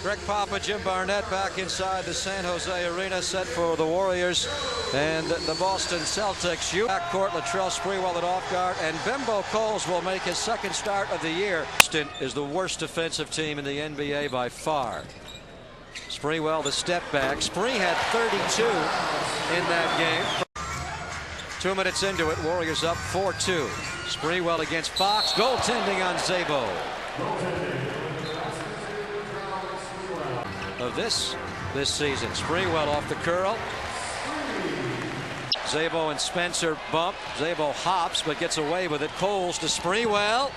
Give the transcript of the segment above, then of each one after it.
Greg Papa, Jim Barnett back inside the San Jose Arena, set for the Warriors and the Boston Celtics. Backcourt, Latrell, Sprewell at off guard, and Bimbo Coles will make his second start of the year. Boston is the worst defensive team in the NBA by far. Sprewell, the step back. Spree had 32 in that game. 2 minutes into it, Warriors up 4-2. Sprewell against Fox, goaltending on Szabo. Of this season, Sprewell off the curl. Szabo and Spencer bump. Szabo hops but gets away with it. Coles to Sprewell.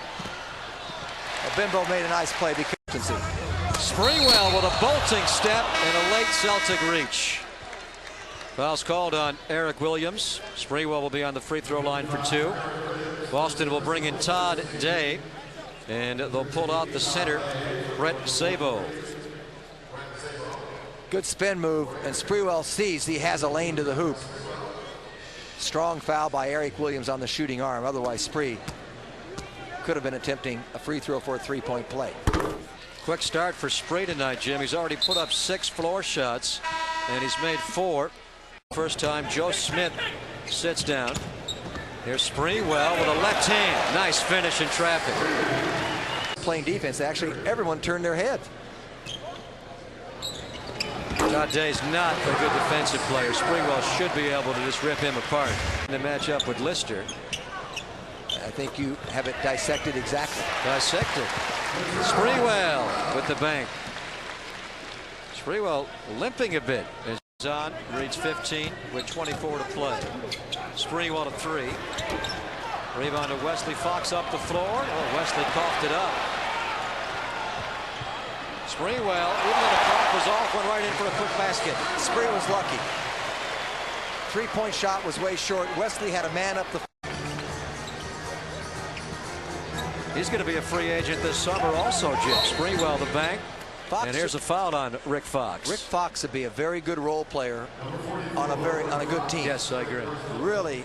Bimbo made a nice play because Sprewell with a bolting step and a late Celtic reach. Foul's called on Eric Williams. Sprewell will be on the free throw line for 2. Boston will bring in Todd Day, and they'll pull out the center, Brett Szabo. Good spin move, and Sprewell sees he has a lane to the hoop. Strong foul by Eric Williams on the shooting arm. Otherwise, Spree could have been attempting a free throw for a three-point play. Quick start for Spree tonight, Jim. He's already put up 6 floor shots, and he's made 4. First time Joe Smith sits down. Here's Sprewell with a left hand. Nice finish in traffic. Playing defense, actually, everyone turned their head. Todd Day's not a good defensive player. Sprewell should be able to just rip him apart. In the matchup with Lister. I think you have it dissected exactly. Dissected. Sprewell with the bank. Sprewell limping a bit. On reads 15 with 24 to play. Sprewell to 3. Rebound to Wesley Fox up the floor. Oh, Wesley coughed it up. Sprewell, even though the clock was off, went right in for a quick basket. Spree was lucky. Three-point shot was way short. Wesley had a man up the. He's going to be a free agent this summer also, Jim. Sprewell the bank. Fox, and here's a foul on Rick Fox. Rick Fox would be a very good role player on a good team. Yes, I agree. Really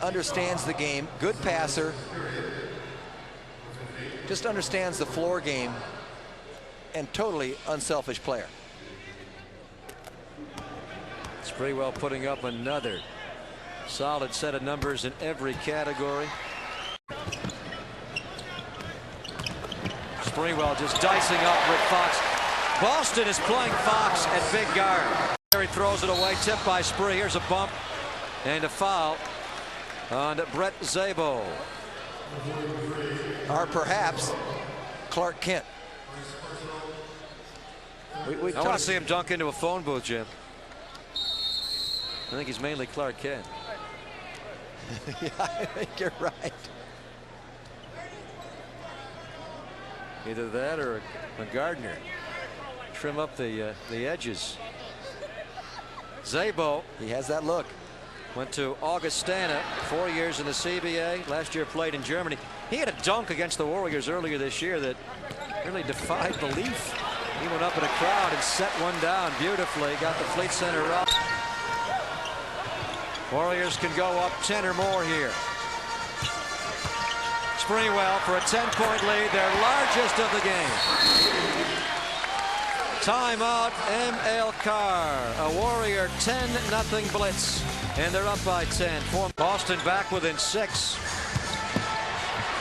understands the game. Good passer. Just understands the floor game. And totally unselfish player. Sprewell putting up another solid set of numbers in every category. Sprewell just dicing up Rick Fox. Boston is playing Fox at big guard. He throws it away, tipped by Spree. Here's a bump and a foul on Brett Szabo. Or perhaps Clark Kent. I want to see him dunk into a phone booth, Jim. I think he's mainly Clark Kent. Yeah, I think you're right. Either that or a gardener. Trim up the edges. Szabo. He has that look. Went to Augustana, 4 years in the CBA. Last year played in Germany. He had a dunk against the Warriors earlier this year that really defied belief. He went up in a crowd and set one down beautifully. Got the Fleet Center up. Warriors can go up 10 or more here. Sprewell for a 10-point lead, their largest of the game. Timeout, M.L. Carr. A Warrior 10-0 blitz, and they're up by 10. Boston back within 6.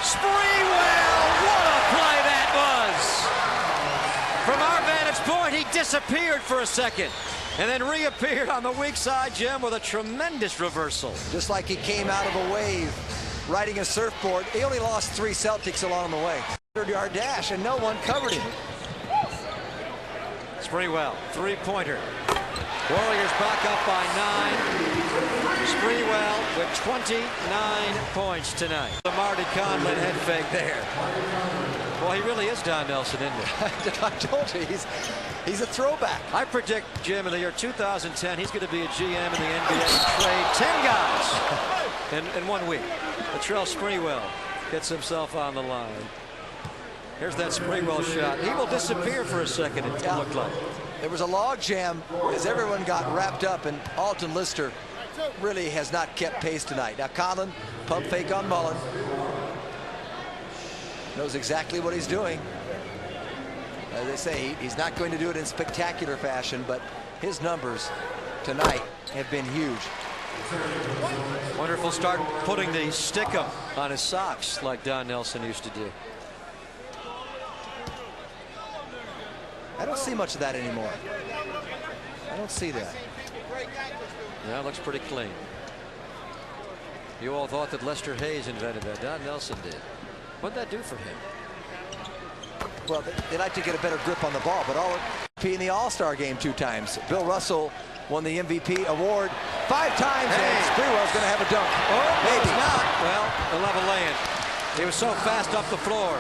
Sprewell, what a play that was! From our vantage point, he disappeared for a second and then reappeared on the weak side, Jim, with a tremendous reversal. Just like he came out of a wave riding a surfboard. He only lost 3 Celtics along the way. 100-yard dash, and no one covered him. Sprewell, three-pointer. Warriors back up by 9. Sprewell with 29 points tonight. The Marty Conlon head fake there. Well, he really is Don Nelson, isn't he? I told you, he's a throwback. I predict, Jim, in the year 2010, he's going to be a GM in the NBA, trade 10 guys in 1 week. Latrell Sprewell gets himself on the line. Here's that Sprewell shot. He will disappear for a second, it looked like. There was a log jam as everyone got wrapped up, and Alton Lister really has not kept pace tonight. Now Conlon, pump fake on Mullen. Knows exactly what he's doing. As they say, he's not going to do it in spectacular fashion, but his numbers tonight have been huge. Wonderful start putting the stick-up on his socks like Don Nelson used to do. I don't see much of that anymore. I don't see that. Yeah, it looks pretty clean. You all thought that Lester Hayes invented that. Don Nelson did. What'd that do for him? Well, they like to get a better grip on the ball, but all in the All-Star game 2 times. Bill Russell won the MVP award 5 times, and Sprewell's going to have a dunk. Oh, maybe not. Well, the level land. He was so fast up the floor.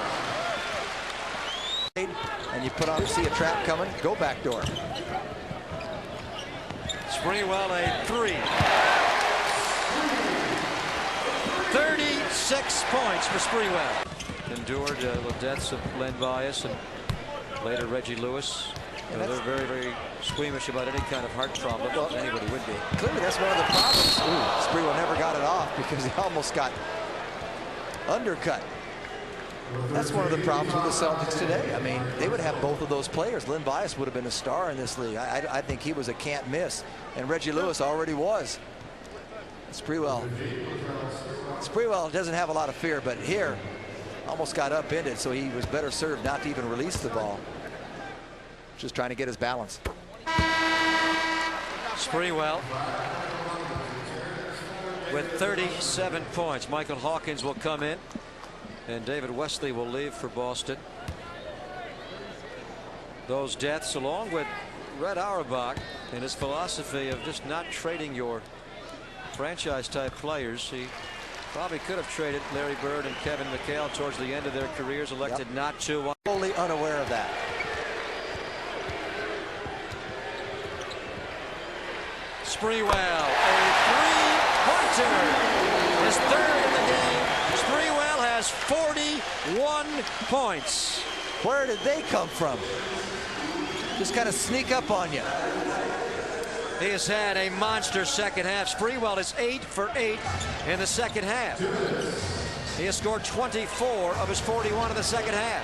And you see a trap coming, go back door. Sprewell a 3. 36 points for Sprewell. Endured the deaths of Len Bias and later Reggie Lewis. They're very, very squeamish about any kind of heart problem. Well, anybody would be. Clearly, that's one of the problems. Sprewell never got it off because he almost got undercut. That's one of the problems with the Celtics today. I mean, they would have both of those players. Len Bias would have been a star in this league. I think he was a can't miss, and Reggie Lewis already was. Sprewell doesn't have a lot of fear, but here almost got upended, so he was better served not to even release the ball. Just trying to get his balance. Sprewell with 37 points. Michael Hawkins will come in, and David Wesley will leave for Boston. Those deaths, along with Red Auerbach and his philosophy of just not trading your franchise-type players. He probably could have traded Larry Bird and Kevin McHale towards the end of their careers, elected not to. Totally unaware of that. Sprewell, a 3-pointer. His 3rd in the game. Sprewell has 41 points. Where did they come from? Just kind of sneak up on you. He has had a monster second half. Sprewell is 8 for 8 in the second half. He has scored 24 of his 41 in the second half.